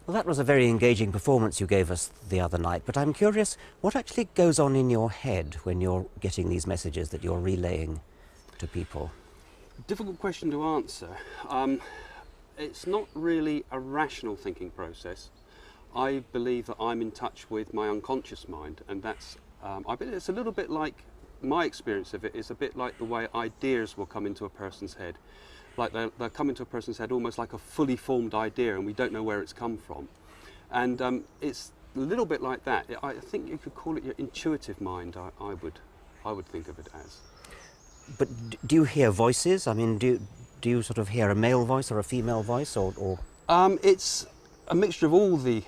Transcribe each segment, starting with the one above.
Well, that was a very engaging performance you gave us the other night, but I'm curious, what actually goes on in your head when you're getting these messages that you're relaying to people? Difficult question to answer. It's not really a rational thinking process. I believe that I'm in touch with my unconscious mind, and that's, I believe it's a little bit like, my experience of it is a bit like the way ideas will come into a person's head. Like they'll come into a person's head almost like a fully formed idea, and we don't know where it's come from. And it's a little bit like that. I think you could call it your intuitive mind, I would think of it as. But do you hear voices? I mean, do you sort of hear a male voice or a female voice, or? It's a mixture of all the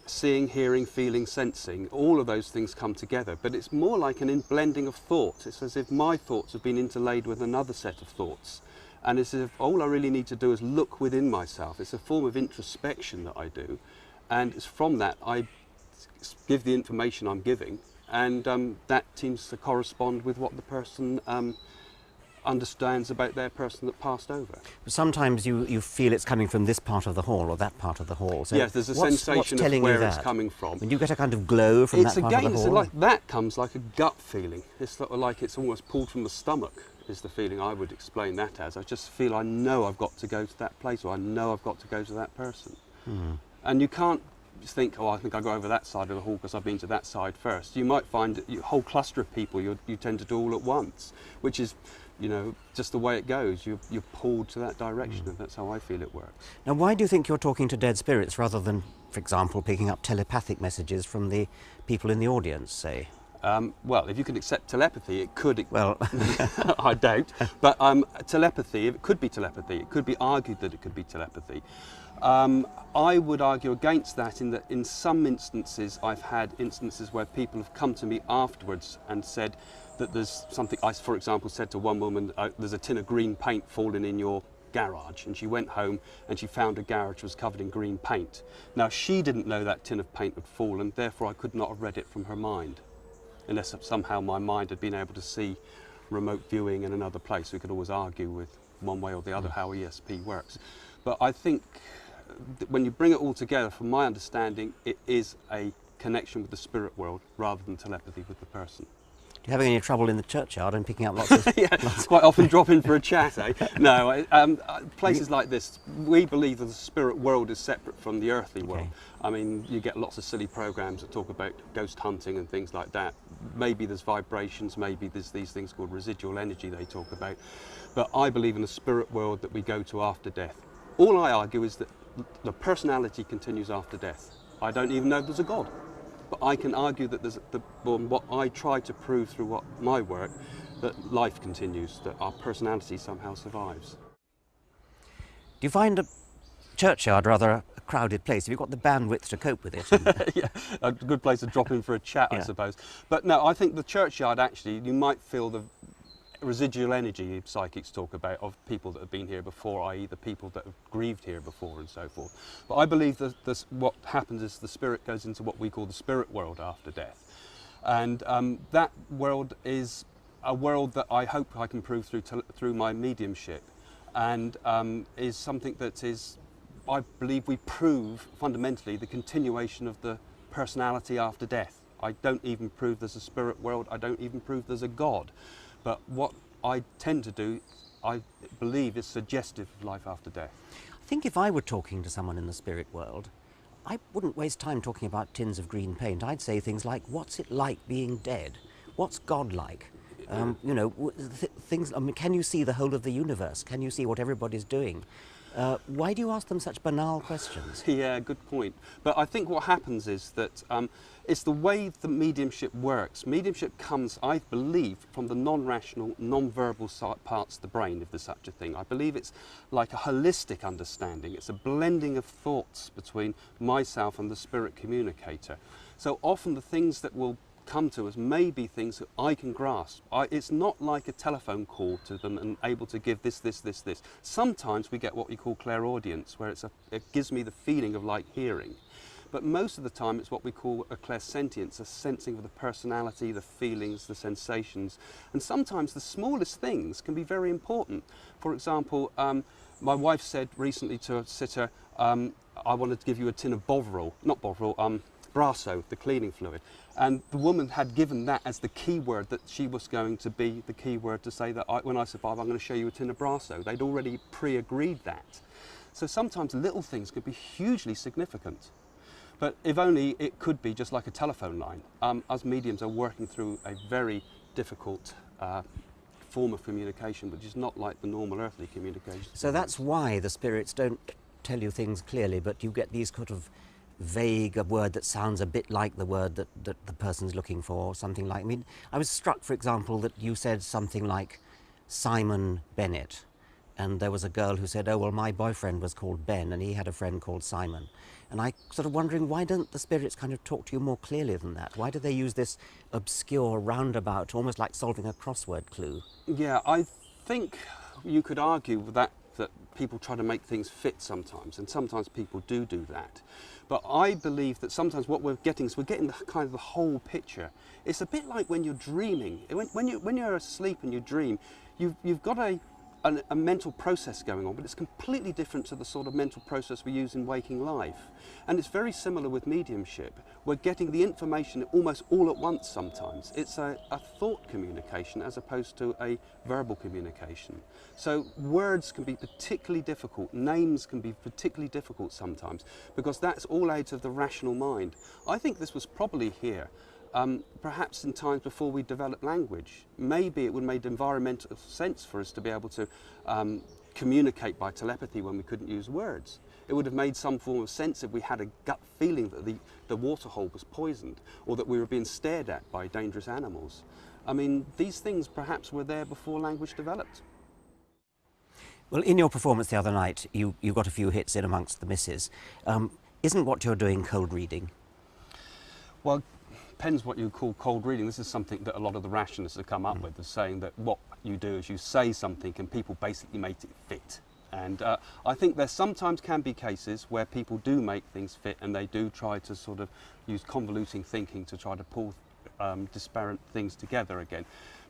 seeing, hearing, feeling, sensing. All of those things come together, but it's more like an blending of thoughts. It's as if my thoughts have been interlaid with another set of thoughts. And it's as if all I really need to do is look within myself. It's a form of introspection that I do. And it's from that I give the information I'm giving. And that seems to correspond with what the person understands about their person that passed over. Sometimes you feel it's coming from this part of the hall or that part of the hall. So yes, there's a sensation of where it's coming from. And you get a kind of glow from that part of the hall? It's like that comes like a gut feeling. It's sort of like it's almost pulled from the stomach. Is the feeling I would explain that as. I just feel I know I've got to go to that place, or I know I've got to go to that person. And you can't just think, oh, I think I'll go over that side of the hall because I've been to that side first. You might find that a whole cluster of people you tend to do all at once, which is, you know, just the way it goes. You're pulled to that direction, and that's how I feel it works. Now, why do you think you're talking to dead spirits rather than, for example, picking up telepathic messages from the people in the audience, say? Well, if you can accept telepathy, it could. Well, I don't. But telepathy, it could be telepathy. It could be argued that it could be telepathy. I would argue against that in that in some instances I've had instances where people have come to me afterwards and said that there's something. I, for example, said to one woman, there's a tin of green paint falling in your garage, and she went home and she found a garage was covered in green paint. Now, she didn't know that tin of paint had fallen, therefore I could not have read it from her mind. Unless somehow my mind had been able to see remote viewing in another place. We could always argue with one way or the other how ESP works. But I think that when you bring it all together, from my understanding, it is a connection with the spirit world rather than telepathy with the person. Do you have any trouble in the churchyard and picking up lots of... Yeah, quite often drop in for a chat, eh? No, places like this, we believe that the spirit world is separate from the earthly world. I mean, you get lots of silly programs that talk about ghost hunting and things like that. Maybe there's vibrations, maybe there's these things called residual energy they talk about. But I believe in the spirit world that we go to after death. All I argue is that the personality continues after death. I don't even know if there's a God. But I can argue that there's what I try to prove through my work, that life continues, that our personality somehow survives. Do you find a churchyard rather a crowded place? Have you got the bandwidth to cope with it? Yeah, a good place to drop in for a chat, I suppose. But no, I think the churchyard actually, you might feel the residual energy psychics talk about of people that have been here before, i.e. the people that have grieved here before and so forth. But I believe that what happens is the spirit goes into what we call the spirit world after death. And that world is a world that I hope I can prove through my mediumship, and is something that is, I believe we prove fundamentally the continuation of the personality after death. I don't even prove there's a spirit world, I don't even prove there's a God. But what I tend to do, I believe, is suggestive of life after death. I think if I were talking to someone in the spirit world, I wouldn't waste time talking about tins of green paint. I'd say things like, what's it like being dead? What's God like? You know, things. I mean, can you see the whole of the universe? Can you see what everybody's doing? Why do you ask them such banal questions? Yeah, good point. But I think what happens is that it's the way the mediumship works. Mediumship comes, I believe, from the non-rational, non-verbal parts of the brain, if there's such a thing. I believe it's like a holistic understanding. It's a blending of thoughts between myself and the spirit communicator. So often the things that will come to us may be things that I can grasp. It's not like a telephone call to them and able to give this. Sometimes we get what we call clairaudience, where it gives me the feeling of like hearing. But most of the time it's what we call a clairsentience, a sensing of the personality, the feelings, the sensations. And sometimes the smallest things can be very important. For example, my wife said recently to a sitter, I wanted to give you a tin of Bovril, not Bovril, Brasso, the cleaning fluid. And the woman had given that as the key word, that she was going to be the key word to say that when I survive, I'm going to show you a tin of Brasso. They'd already pre-agreed that. So sometimes little things could be hugely significant. But if only it could be just like a telephone line. Us mediums are working through a very difficult form of communication, which is not like the normal earthly communication. So that's why the spirits don't tell you things clearly, but you get these sort of vague, a word that sounds a bit like the word that the person's looking for, or something like. I mean, I was struck, for example, that you said something like Simon Bennett, and there was a girl who said, oh, well, my boyfriend was called Ben, and he had a friend called Simon. And I sort of wondering, why don't the spirits kind of talk to you more clearly than that? Why do they use this obscure roundabout, almost like solving a crossword clue? Yeah, I think you could argue that people try to make things fit sometimes, and sometimes people do that. But I believe that sometimes what we're getting is we're getting the kind of the whole picture. It's a bit like when you're dreaming. When you're asleep and you dream, you've got a mental process going on, but it's completely different to the sort of mental process we use in waking life. And it's very similar with mediumship. We're getting the information almost all at once sometimes. It's a thought communication as opposed to a verbal communication. So words can be particularly difficult, names can be particularly difficult sometimes, because that's all out of the rational mind. I think this was probably here. Perhaps in times before we developed language. Maybe it would have made environmental sense for us to be able to communicate by telepathy when we couldn't use words. It would have made some form of sense if we had a gut feeling that the waterhole was poisoned, or that we were being stared at by dangerous animals. I mean, these things perhaps were there before language developed. Well, in your performance the other night, you got a few hits in amongst the misses. Isn't what you're doing cold reading? Well, depends what you call cold reading. This is something that a lot of the rationalists have come up with, is saying that what you do is you say something and people basically make it fit. And I think there sometimes can be cases where people do make things fit, and they do try to sort of use convoluting thinking to try to pull disparate things together again.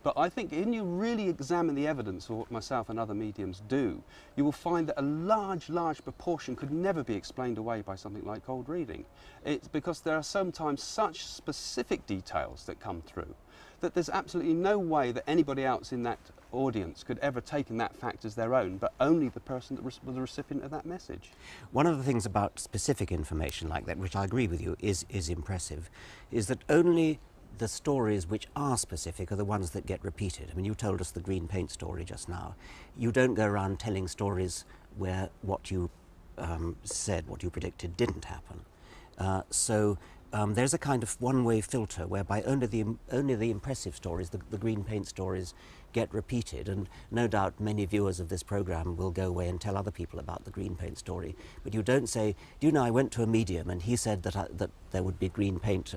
But I think when you really examine the evidence of what myself and other mediums do, you will find that a large proportion could never be explained away by something like cold reading. It's because there are sometimes such specific details that come through that there's absolutely no way that anybody else in that audience could ever take in that fact as their own, but only the person that was the recipient of that message. One of the things about specific information like that, which I agree with you is impressive, is that only the stories which are specific are the ones that get repeated. I mean, you told us the green paint story just now. You don't go around telling stories where what you said, what you predicted, didn't happen. So there's a kind of one-way filter whereby only the impressive stories, the green paint stories, get repeated, and no doubt many viewers of this program will go away and tell other people about the green paint story. But you don't say, do you know, I went to a medium and he said that there would be green paint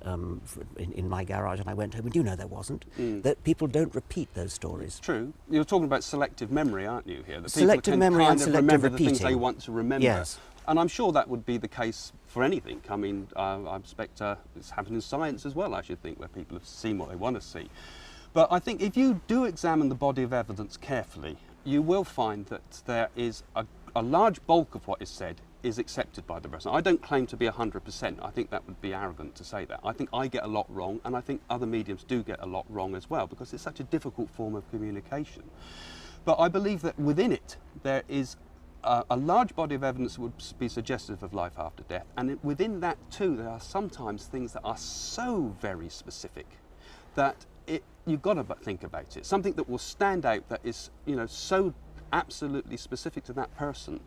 in my garage, and I went home and you know there wasn't. That people don't repeat those stories. True. You're talking about selective memory, aren't you, here? That Selective people can memory kind and of selective remember repeating. the things they want to remember. Yes. And I'm sure that would be the case for anything. I mean, I expect it's happened in science as well, I should think, where people have seen what they want to see. But I think if you do examine the body of evidence carefully, you will find that there is a large bulk of what is said is accepted by the person. I don't claim to be 100%. I think that would be arrogant to say that. I think I get a lot wrong, and I think other mediums do get a lot wrong as well, because it's such a difficult form of communication. But I believe that within it, there is a large body of evidence that would be suggestive of life after death, and within that too, there are sometimes things that are so very specific that you've got to think about it. Something that will stand out, that is, you know, so absolutely specific to that person,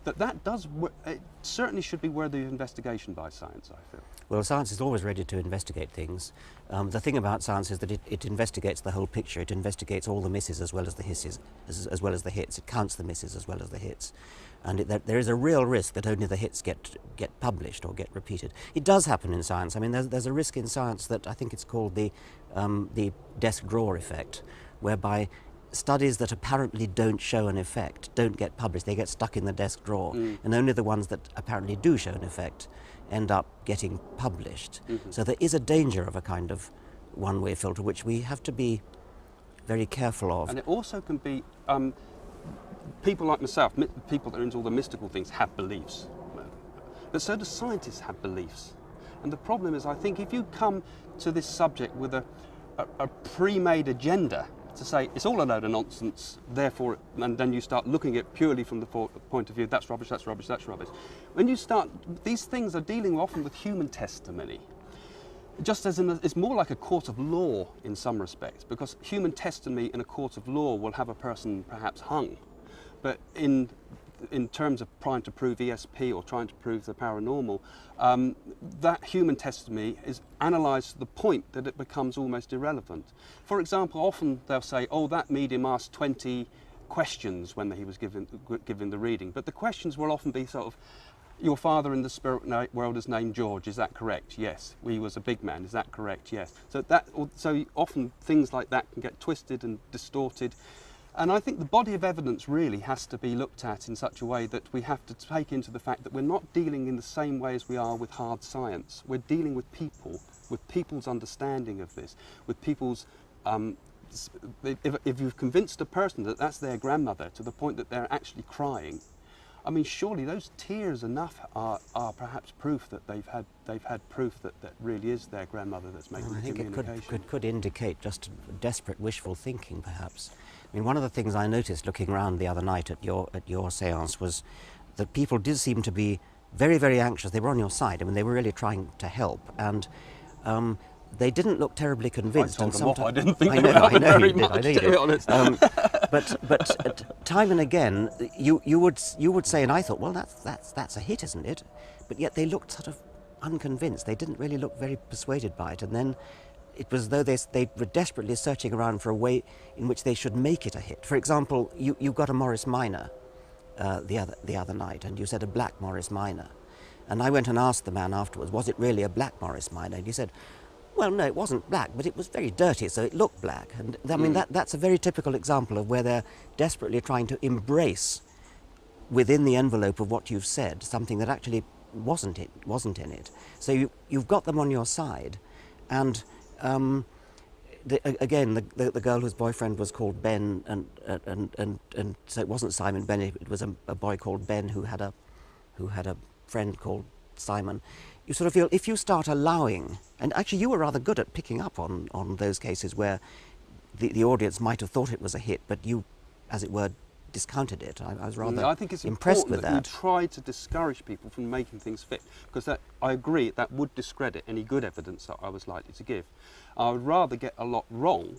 it certainly should be worthy of investigation by science, I feel. Well, science is always ready to investigate things. The thing about science is that it investigates the whole picture. It investigates all the misses as well as the hisses, as well as the hits. It counts the misses as well as the hits. And there is a real risk that only the hits get published or get repeated. It does happen in science. I mean, there's a risk in science that I think it's called the desk drawer effect, whereby studies that apparently don't show an effect don't get published. They get stuck in the desk drawer, and only the ones that apparently do show an effect end up getting published. So there is a danger of a kind of one-way filter, which we have to be very careful of. And it also can be, people like myself, people that are into all the mystical things, have beliefs. But so do scientists have beliefs. And the problem is, I think, if you come to this subject with a pre-made agenda to say it's all a load of nonsense, therefore, and then you start looking at it purely from the point of view, that's rubbish, that's rubbish, that's rubbish. When you start, these things are dealing often with human testimony. Just as it's more like a court of law in some respects, because human testimony in a court of law will have a person perhaps hung. But in terms of trying to prove ESP or trying to prove the paranormal, that human testimony is analysed to the point that it becomes almost irrelevant. For example, often they'll say, oh, that medium asked 20 questions when he was given the reading, but the questions will often be sort of, your father in the spirit world is named George, is that correct? Yes. He was a big man, is that correct? Yes. So often things like that can get twisted and distorted. And I think the body of evidence really has to be looked at in such a way that we have to take into the fact that we're not dealing in the same way as we are with hard science. We're dealing with people, with people's understanding of this, with people's... if you've convinced a person that that's their grandmother to the point that they're actually crying, I mean, surely those tears enough are perhaps proof that they've had proof that really is their grandmother that's making the communication. I think it could indicate just desperate wishful thinking, perhaps. I mean, one of the things I noticed looking around the other night at your séance was that people did seem to be very, very anxious. They were on your side. I mean, they were really trying to help, and they didn't look terribly convinced. I told them off. I didn't think I they know, were very you did. much, I know you to be did. honest. But time and again, you would say, and I thought, well, that's a hit, isn't it? But yet they looked sort of unconvinced. They didn't really look very persuaded by it, and then it was as though they were desperately searching around for a way in which they should make it a hit. For example, you got a Morris Minor the other night, and you said a black Morris Minor. And I went and asked the man afterwards, was it really a black Morris Minor? And he said, well, no, it wasn't black, but it was very dirty, so it looked black. And I mean, that's a very typical example of where they're desperately trying to embrace within the envelope of what you've said something that actually wasn't in it. So you've got them on your side, and again, the girl whose boyfriend was called Ben, and so it wasn't Simon Ben. It was a boy called Ben who had a friend called Simon. You sort of feel if you start allowing, and actually you were rather good at picking up on those cases where the audience might have thought it was a hit, but you, as it were, discounted it. I was rather I think it's impressed important with that you try to discourage people from making things fit, because I agree that would discredit any good evidence that I was likely to give. I would rather get a lot wrong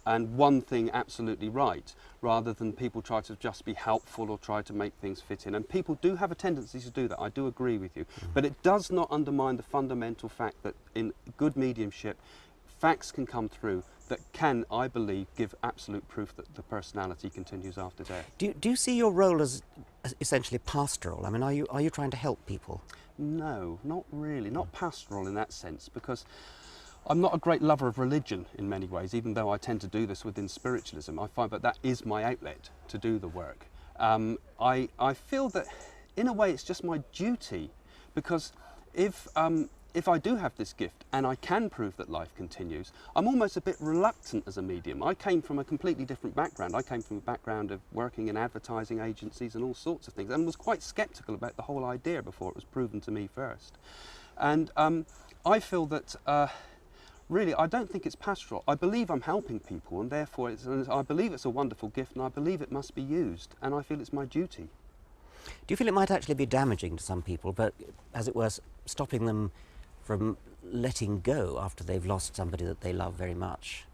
and one thing absolutely right, rather than people try to just be helpful or try to make things fit in. And people do have a tendency to do that, I do agree with you. But it does not undermine the fundamental fact that in good mediumship, facts can come through that can, I believe, give absolute proof that the personality continues after death. Do you see your role as essentially pastoral? I mean, are you trying to help people? No, not really, not pastoral in that sense, because I'm not a great lover of religion in many ways, even though I tend to do this within spiritualism. I find that is my outlet to do the work. I feel that, in a way, it's just my duty, because if I do have this gift and I can prove that life continues, I'm almost a bit reluctant as a medium. I came from a completely different background. I came from a background of working in advertising agencies and all sorts of things, and was quite sceptical about the whole idea before it was proven to me first. And I feel that really, I don't think it's pastoral. I believe I'm helping people, and therefore I believe it's a wonderful gift, and I believe it must be used, and I feel it's my duty. Do you feel it might actually be damaging to some people, but, as it were, stopping them from letting go after they've lost somebody that they love very much?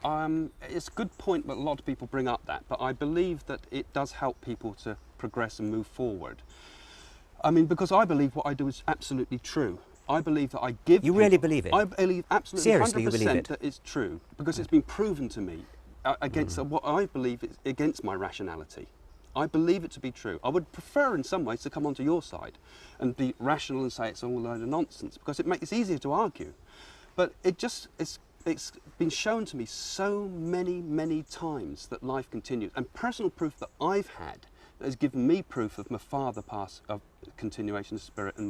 It's a good point that a lot of people bring up that, but I believe that it does help people to progress and move forward. I mean, because I believe what I do is absolutely true. I believe that I give You people, really believe it? I believe absolutely Seriously, 100% you believe it? that it's true, because it's been proven to me against what I believe is against my rationality. I believe it to be true. I would prefer in some ways to come onto your side and be rational and say it's all a load of nonsense, because it makes it easier to argue. But it's been shown to me so many times that life continues, and personal proof that I've had that has given me proof of my father of continuation of spirit, and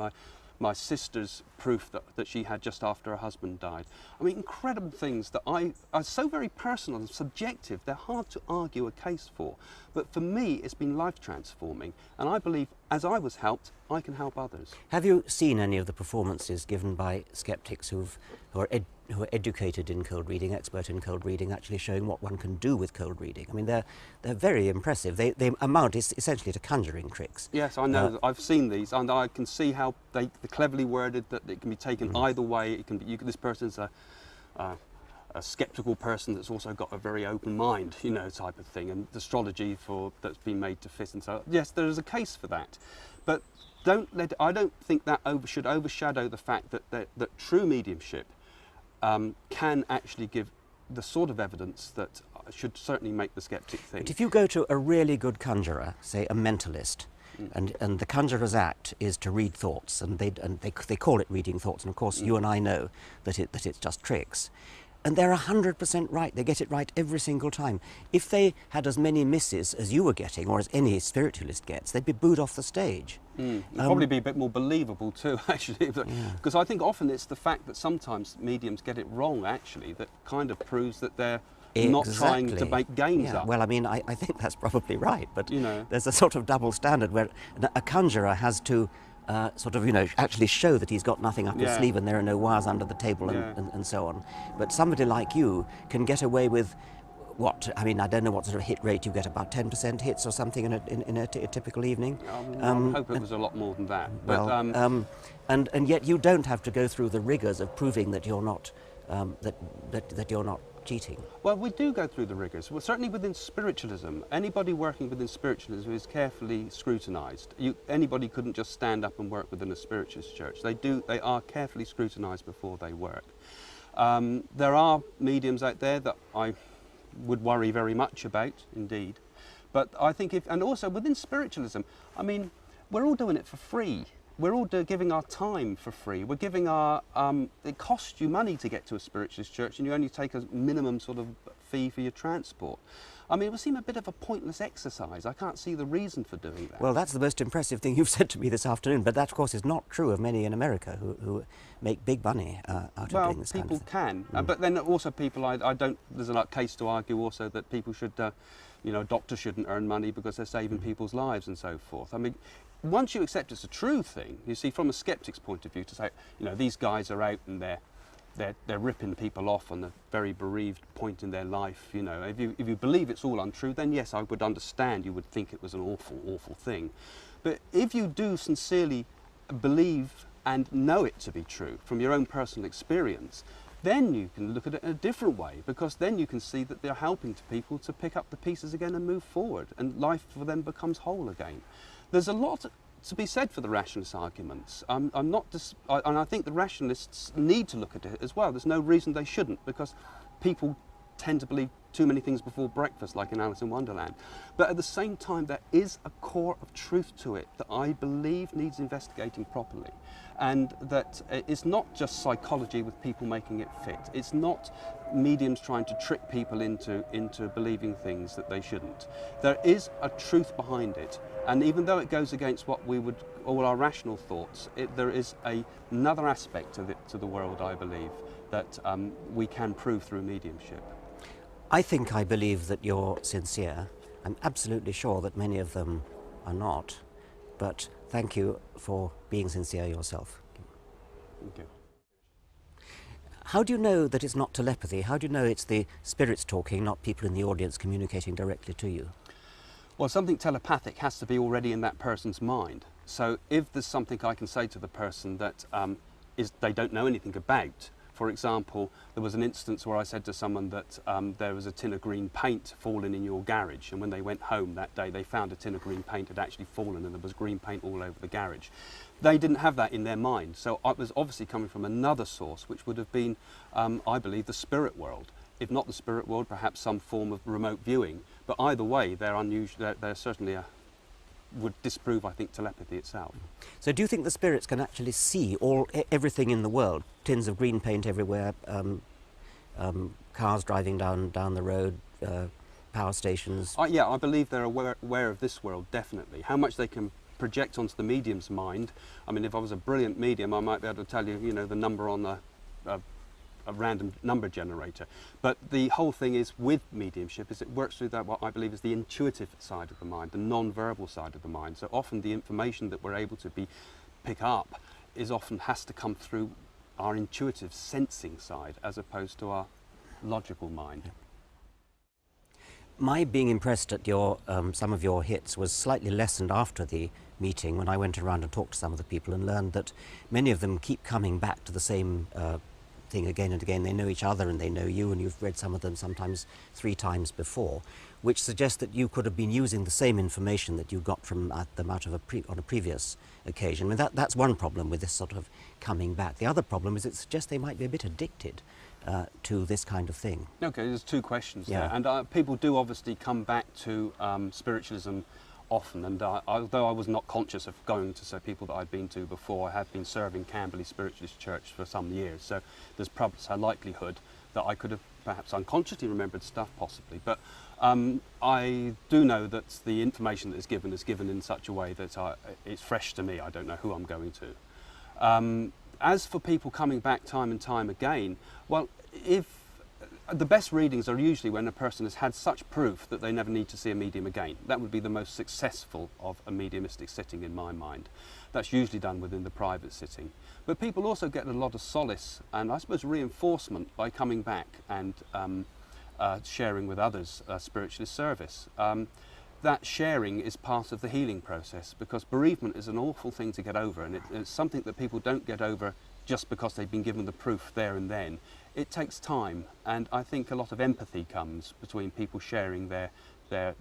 my sister's proof that she had just after her husband died. I mean, incredible things that are so very personal and subjective, they're hard to argue a case for. But for me, it's been life transforming, and I believe as I was helped, I can help others. Have you seen any of the performances given by skeptics who are educated in cold reading, expert in cold reading, actually showing what one can do with cold reading? I mean, they're very impressive. They amount essentially to conjuring tricks. Yes, I know. I've seen these, and I can see how they're cleverly worded, that it can be taken either way. It can be, this person's a sceptical person that's also got a very open mind, you know, type of thing, and astrology that's been made to fit. And so, yes, there is a case for that, but I don't think that should overshadow the fact that true mediumship can actually give the sort of evidence that should certainly make the skeptic think. But if you go to a really good conjurer, say a mentalist, and the conjurer's act is to read thoughts, and they call it reading thoughts, and of course you and I know that it's just tricks. And they're 100% right. They get it right every single time. If they had as many misses as you were getting, or as any spiritualist gets, they'd be booed off the stage. It'd probably be a bit more believable too, actually. Because I think often it's the fact that sometimes mediums get it wrong, actually, that kind of proves that they're not trying to make games up. Well, I mean, I think that's probably right. But you know, there's a sort of double standard where a conjurer has to sort of, you know, actually show that he's got nothing up his sleeve and there are no wires under the table and so on. But somebody like you can get away with what? I mean, I don't know what sort of hit rate you get, about 10% hits or something in a typical evening. I hope it was a lot more than that. Well, and yet you don't have to go through the rigours of proving that you're not that you're not cheating. Well, we do go through the rigours. Well, certainly within spiritualism, anybody working within spiritualism is carefully scrutinised. Anybody couldn't just stand up and work within a spiritualist church. They are carefully scrutinised before they work. There are mediums out there that I would worry very much about, indeed. But I think and also within spiritualism, I mean, we're all doing it for free. We're all giving our time for free. We're giving it costs you money to get to a spiritualist church, and you only take a minimum sort of fee for your transport. I mean, it would seem a bit of a pointless exercise. I can't see the reason for doing that. Well, that's the most impressive thing you've said to me this afternoon, but that, of course, is not true of many in America who make big money out of doing this kind of thing. People can, but then also people, I don't, there's a case to argue also that people should, you know, doctors shouldn't earn money because they're saving people's lives and so forth. I mean, once you accept it's a true thing, you see, from a skeptic's point of view, to say, you know, these guys are out and they're ripping people off on a very bereaved point in their life, you know, if you believe it's all untrue, then yes, I would understand, you would think it was an awful, awful thing. But if you do sincerely believe and know it to be true from your own personal experience, then you can look at it in a different way, because then you can see that they're helping people to pick up the pieces again and move forward, and life for them becomes whole again. There's a lot to be said for the rationalist arguments. And I think the rationalists need to look at it as well. There's no reason they shouldn't, because people tend to believe too many things before breakfast, like in Alice in Wonderland. But at the same time, there is a core of truth to it that I believe needs investigating properly. And that it's not just psychology with people making it fit. It's not mediums trying to trick people into believing things that they shouldn't. There is a truth behind it. And even though it goes against what we would, all our rational thoughts, there is another aspect of it to the world, I believe, that we can prove through mediumship. I believe that you're sincere. I'm absolutely sure that many of them are not. But thank you for being sincere yourself. Thank you. How do you know that it's not telepathy? How do you know it's the spirits talking, not people in the audience communicating directly to you? Well, something telepathic has to be already in that person's mind. So if there's something I can say to the person that they don't know anything about, for example, there was an instance where I said to someone that there was a tin of green paint fallen in your garage, and when they went home that day they found a tin of green paint had actually fallen and there was green paint all over the garage. They didn't have that in their mind, so it was obviously coming from another source, which would have been, I believe, the spirit world. If not the spirit world, perhaps some form of remote viewing, but either way they're unusual. They're certainly would disprove, I think, telepathy itself. So do you think the spirits can actually see everything in the world? Tins of green paint everywhere, cars driving down the road, power stations? Yeah, I believe they're aware of this world, definitely. How much they can project onto the medium's mind, I mean, if I was a brilliant medium, I might be able to tell you, you know, the number on a a random number generator. But the whole thing is with mediumship is it works through that what I believe is the intuitive side of the mind, the non-verbal side of the mind. So often the information that we're able to pick up is often has to come through our intuitive sensing side as opposed to our logical mind. My being impressed at your some of your hits was slightly lessened after the meeting when I went around and talked to some of the people and learned that many of them keep coming back to the same thing again and again. They know each other and they know you, and you've read some of them sometimes 3 times before, which suggests that you could have been using the same information that you got from them out of on a previous occasion. I mean, that's one problem with this sort of coming back. The other problem is it suggests they might be a bit addicted to this kind of thing. Okay, there's 2 questions there, and people do obviously come back to spiritualism often, and although I was not conscious of going to say people that I'd been to before, I have been serving Camberley Spiritualist Church for some years, so there's probably a likelihood that I could have perhaps unconsciously remembered stuff possibly, but I do know that the information that is given in such a way that it's fresh to me. I don't know who I'm going to. As for people coming back time and time again, well, if the best readings are usually when a person has had such proof that they never need to see a medium again. That would be the most successful of a mediumistic sitting in my mind. That's usually done within the private sitting. But people also get a lot of solace and I suppose reinforcement by coming back and sharing with others spiritualist service. That sharing is part of the healing process because bereavement is an awful thing to get over, and it's something that people don't get over just because they've been given the proof there and then. It takes time, and I think a lot of empathy comes between people sharing their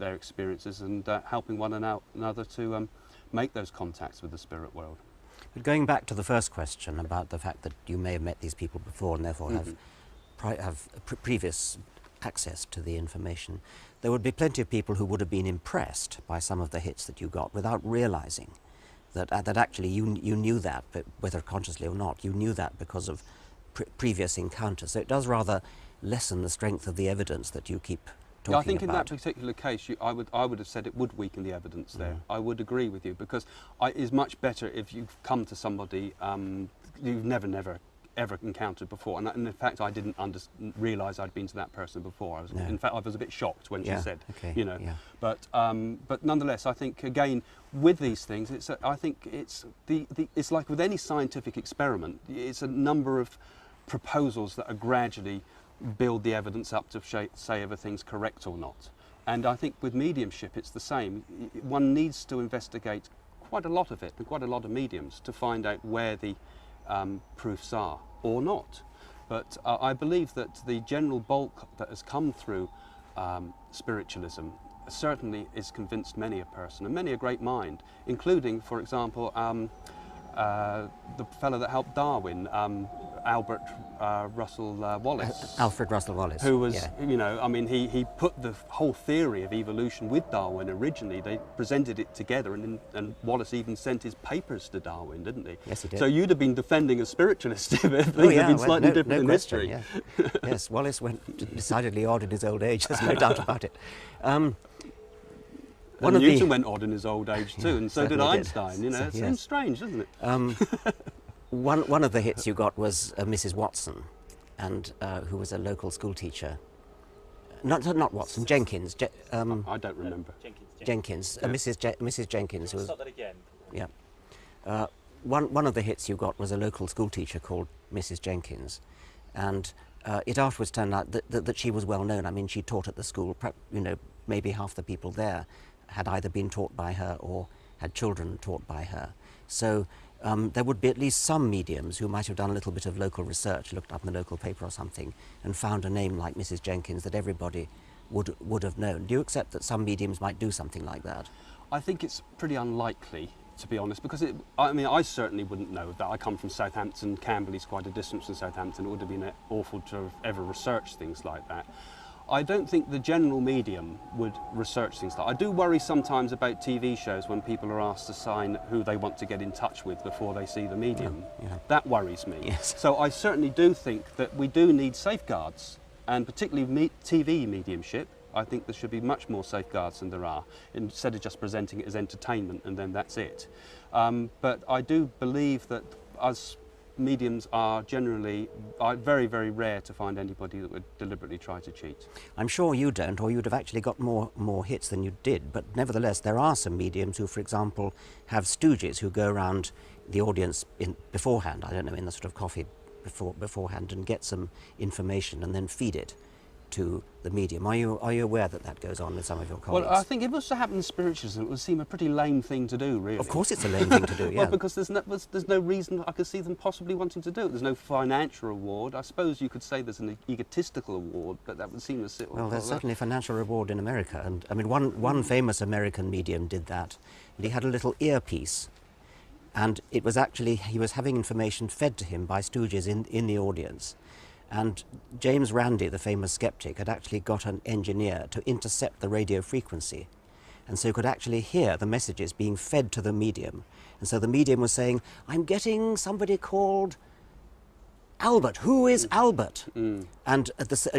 experiences and helping one another to make those contacts with the spirit world. But going back to the first question about the fact that you may have met these people before and therefore have previous access to the information, there would be plenty of people who would have been impressed by some of the hits that you got without realizing that actually you knew that, but whether consciously or not, you knew that because of previous encounters. So it does rather lessen the strength of the evidence that you keep talking about. Yeah, I think in that particular case, I would have said it would weaken the evidence there. I would agree with you because it's much better if you've come to somebody you've never ever encountered before, and in fact I didn't realise I'd been to that person before. In fact I was a bit shocked when she said, you know. But nonetheless, I think again with these things, I think it's like with any scientific experiment. It's a number of proposals that are gradually build the evidence up to say everything's correct or not. And I think with mediumship it's the same. One needs to investigate quite a lot of it and quite a lot of mediums to find out where the proofs are or not. But I believe that the general bulk that has come through spiritualism certainly has convinced many a person and many a great mind, including, for example, the fellow that helped Darwin, Alfred Russel Wallace, who was, you know, I mean, he put the whole theory of evolution with Darwin originally. They presented it together, and Wallace even sent his papers to Darwin, didn't he? Yes, he did. So you'd have been defending a spiritualist if things had been slightly different in history. Yeah. Yes, Wallace went decidedly odd in his old age. There's no doubt about it. Newton went odd in his old age too, and so did Einstein. You know, it seems strange, doesn't it? One of the hits you got was Mrs. Watson, and who was a local school teacher. Not Watson, Jenkins. I don't remember. Jenkins. Mrs. Jenkins. Who was, start that again. Yeah. One of the hits you got was a local school teacher called Mrs. Jenkins, and it afterwards turned out that she was well known. I mean, she taught at the school. You know, maybe half the people there had either been taught by her or had children taught by her. So there would be at least some mediums who might have done a little bit of local research, looked up in the local paper or something, and found a name like Mrs. Jenkins that everybody would have known. Do you accept that some mediums might do something like that? I think it's pretty unlikely, to be honest, because I mean, I certainly wouldn't know that. I come from Southampton. Camberley's quite a distance from Southampton. It would have been awful to have ever researched things like that. I don't think the general medium would research things like that. I do worry sometimes about TV shows when people are asked to sign who they want to get in touch with before they see the medium. That worries me. Yes. So I certainly do think that we do need safeguards, and particularly TV mediumship. I think there should be much more safeguards than there are, instead of just presenting it as entertainment and then that's it. But I do believe that as mediums are generally very, very rare to find anybody that would deliberately try to cheat. I'm sure you don't, or you'd have actually got more hits than you did. But nevertheless, there are some mediums who, for example, have stooges who go around the audience beforehand, I don't know, in the sort of coffee beforehand, and get some information and then feed it to the medium. Are you aware that that goes on with some of your colleagues? Well, I think if it was to happen in spiritualism, it would seem a pretty lame thing to do, really. Of course it's a lame thing to do, yeah. Well, because there's no reason I could see them possibly wanting to do it. There's no financial reward. I suppose you could say there's an egotistical award, but that would seem a sort of... Well, there's certainly a financial reward in America. And I mean, one famous American medium did that. And he had a little earpiece. And it was actually, he was having information fed to him by stooges in the audience. And James Randi, the famous skeptic, had actually got an engineer to intercept the radio frequency. And so you could actually hear the messages being fed to the medium. And so the medium was saying, I'm getting somebody called Albert. Who is Albert? And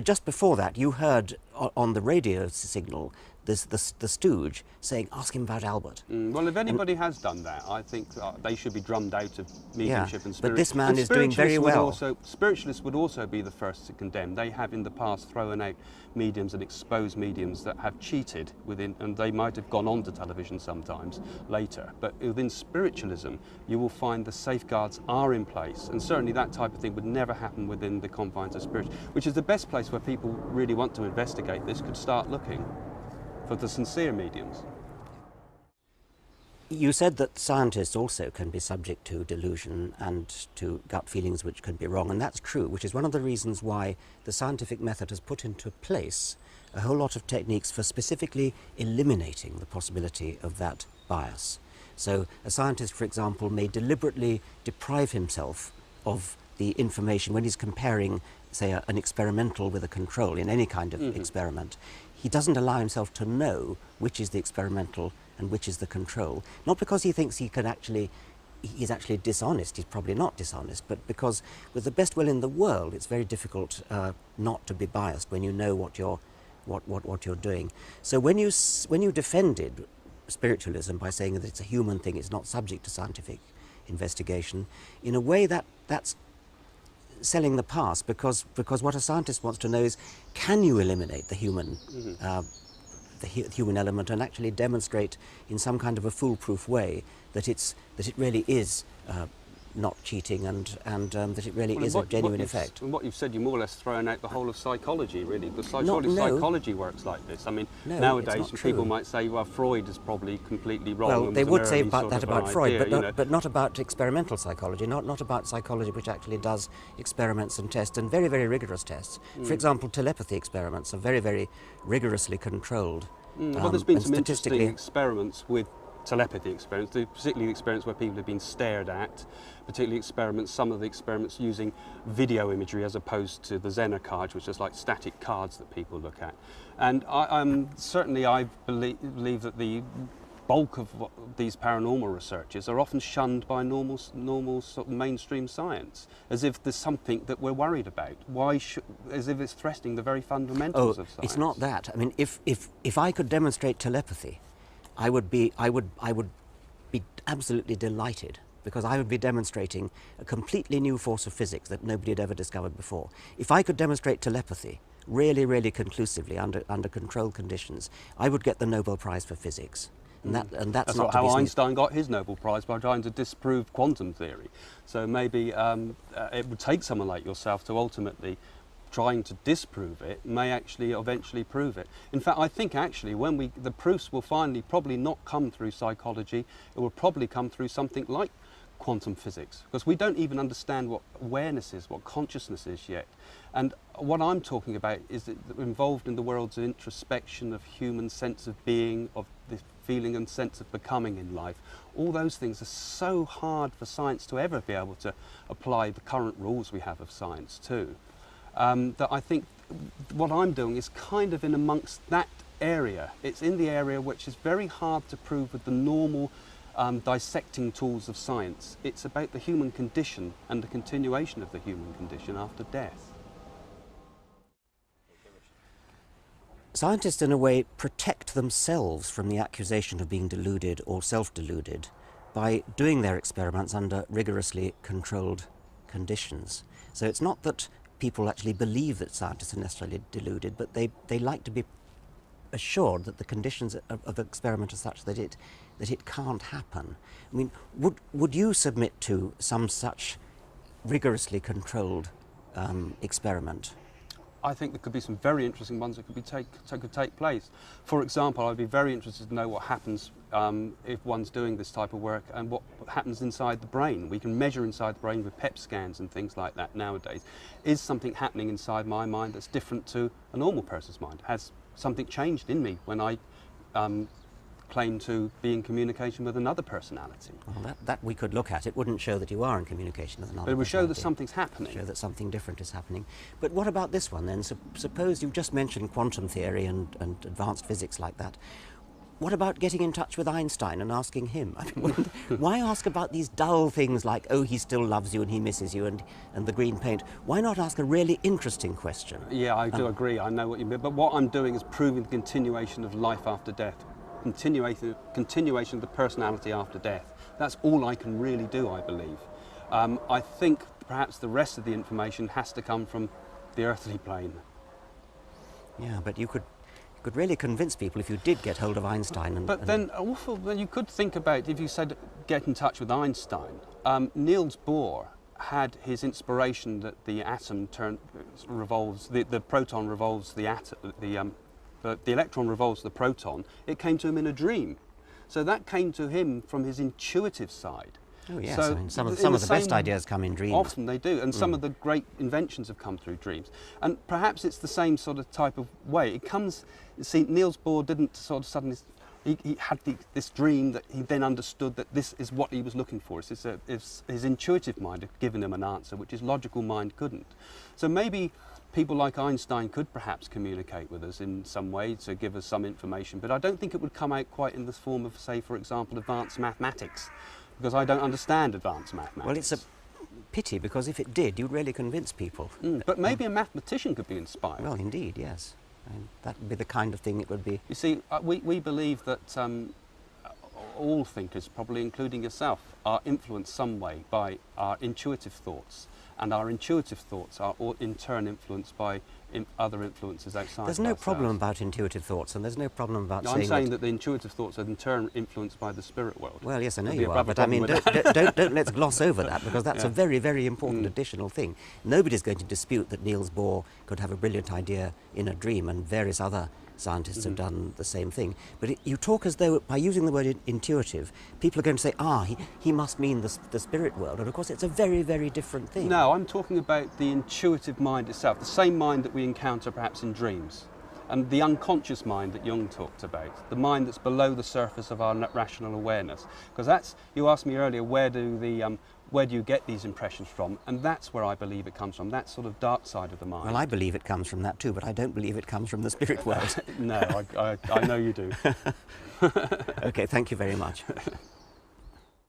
just before that, you heard on the radio signal the stooge saying, ask him about Albert. Well, if anybody has done that, I think they should be drummed out of mediumship and spiritualism. But this man is doing very well. Spiritualists would also be the first to condemn. They have in the past thrown out mediums and exposed mediums that have cheated and they might have gone on to television sometimes later. But within spiritualism, you will find the safeguards are in place, and certainly that type of thing would never happen within the confines of spiritualism, which is the best place where people really want to investigate this could start looking for the sincere mediums. You said that scientists also can be subject to delusion and to gut feelings which can be wrong, and that's true, which is one of the reasons why the scientific method has put into place a whole lot of techniques for specifically eliminating the possibility of that bias. So a scientist, for example, may deliberately deprive himself of the information when he's comparing, say, an experimental with a control in any kind of experiment. He doesn't allow himself to know which is the experimental and which is the control. Not because he thinks he's actually dishonest, he's probably not dishonest, but because with the best will in the world, it's very difficult not to be biased when you know what you're doing. So when you defended spiritualism by saying that it's a human thing, it's not subject to scientific investigation, in a way that's selling the past, because what a scientist wants to know is, can you eliminate the human human element and actually demonstrate in some kind of a foolproof way that it really is not cheating and that it really is a genuine effect. And what you've said, you're more or less throwing out the whole of psychology, really, because psychology works like this. I mean, nowadays people might say, well, Freud is probably completely wrong. Well, they would say that about Freud, but not about experimental psychology, not about psychology which actually does experiments and tests, and very, very rigorous tests. For example, telepathy experiments are very, very rigorously controlled. Well, there's been some interesting experiments with telepathy experiments, particularly experiments where people have been stared at, particularly some of the experiments using video imagery as opposed to the Zener cards, which is like static cards that people look at. And I believe that the bulk of these paranormal researchers are often shunned by normal sort of mainstream science, as if there's something that we're worried about. As if it's threatening the very fundamentals of science. It's not that. I mean, if I could demonstrate telepathy, I would be absolutely delighted, because I would be demonstrating a completely new force of physics that nobody had ever discovered before. If I could demonstrate telepathy really, really conclusively under controlled conditions, I would get the Nobel Prize for Physics. And that's not how Einstein got his Nobel Prize, by trying to disprove quantum theory. So maybe it would take someone like yourself to ultimately trying to disprove it may actually eventually prove it. In fact, I think actually when the proofs will finally probably not come through psychology, it will probably come through something like quantum physics, because we don't even understand what awareness is, what consciousness is yet. And what I'm talking about is that involved in the world's introspection of human sense of being, of the feeling and sense of becoming in life. All those things are so hard for science to ever be able to apply the current rules we have of science to. That I think what I'm doing is kind of in amongst that area. It's in the area which is very hard to prove with the normal dissecting tools of science. It's about the human condition and the continuation of the human condition after death. Scientists, in a way, protect themselves from the accusation of being deluded or self-deluded by doing their experiments under rigorously controlled conditions. So it's not that people actually believe that scientists are necessarily deluded, but they like to be assured that the conditions of the experiment are such that it can't happen. I mean, would you submit to some such rigorously controlled experiment? I think there could be some very interesting ones that could take place. For example, I'd be very interested to know what happens if one's doing this type of work and what happens inside the brain. We can measure inside the brain with PET scans and things like that nowadays. Is something happening inside my mind that's different to a normal person's mind? Has something changed in me when I claim to be in communication with another personality? Well, that we could look at. It wouldn't show that you are in communication with another But it would show that personality. something's happening. Show that something different is happening. But what about this one then? Suppose you've just mentioned quantum theory and advanced physics like that. What about getting in touch with Einstein and asking him? I mean, why ask about these dull things like, oh, he still loves you and he misses you and the green paint? Why not ask a really interesting question? Yeah, I do agree. I know what you mean. But what I'm doing is proving the continuation of life after death. Continuation of the personality after death. That's all I can really do, I believe. I think perhaps the rest of the information has to come from the earthly plane. Yeah, but you could really convince people if you did get hold of Einstein. Then you could think about, if you said get in touch with Einstein, Niels Bohr had his inspiration that the atom revolves, the proton revolves the atom, the electron revolves the proton. It came to him in a dream. So that came to him from his intuitive side. Oh yes, So I mean, some of the best ideas come in dreams. Often they do, and some of the great inventions have come through dreams. And perhaps it's the same sort of type of way. It comes, see, Niels Bohr didn't sort of suddenly, he had this dream that he then understood that this is what he was looking for. It's his intuitive mind had given him an answer, which his logical mind couldn't. So maybe people like Einstein could perhaps communicate with us in some way to give us some information, but I don't think it would come out quite in the form of, say, for example, advanced mathematics, because I don't understand advanced mathematics. Well, it's a pity, because if it did, you'd really convince people. But maybe a mathematician could be inspired. Well, indeed, yes. And that would be the kind of thing it would be. You see, we believe that all thinkers, probably including yourself, are influenced some way by our intuitive thoughts. And our intuitive thoughts are in turn influenced by other influences outside. There's no problem about intuitive thoughts, and there's no problem about I'm saying that the intuitive thoughts are in turn influenced by the spirit world. Well, yes, I know There'd be you a are, but I mean, problem don't let's gloss over that, because that's a very, very important additional thing. Nobody's going to dispute that Niels Bohr could have a brilliant idea in a dream, and various other scientists have done the same thing. But you talk as though, by using the word intuitive, people are going to say, he must mean the spirit world, and of course it's a very, very different thing. No, I'm talking about the intuitive mind itself, the same mind that we encounter perhaps in dreams, and the unconscious mind that Jung talked about, the mind that's below the surface of our rational awareness. Because that's, you asked me earlier, where do you get these impressions from? And that's where I believe it comes from, that sort of dark side of the mind. Well, I believe it comes from that too, but I don't believe it comes from the spirit world. No, I know you do. Okay, thank you very much.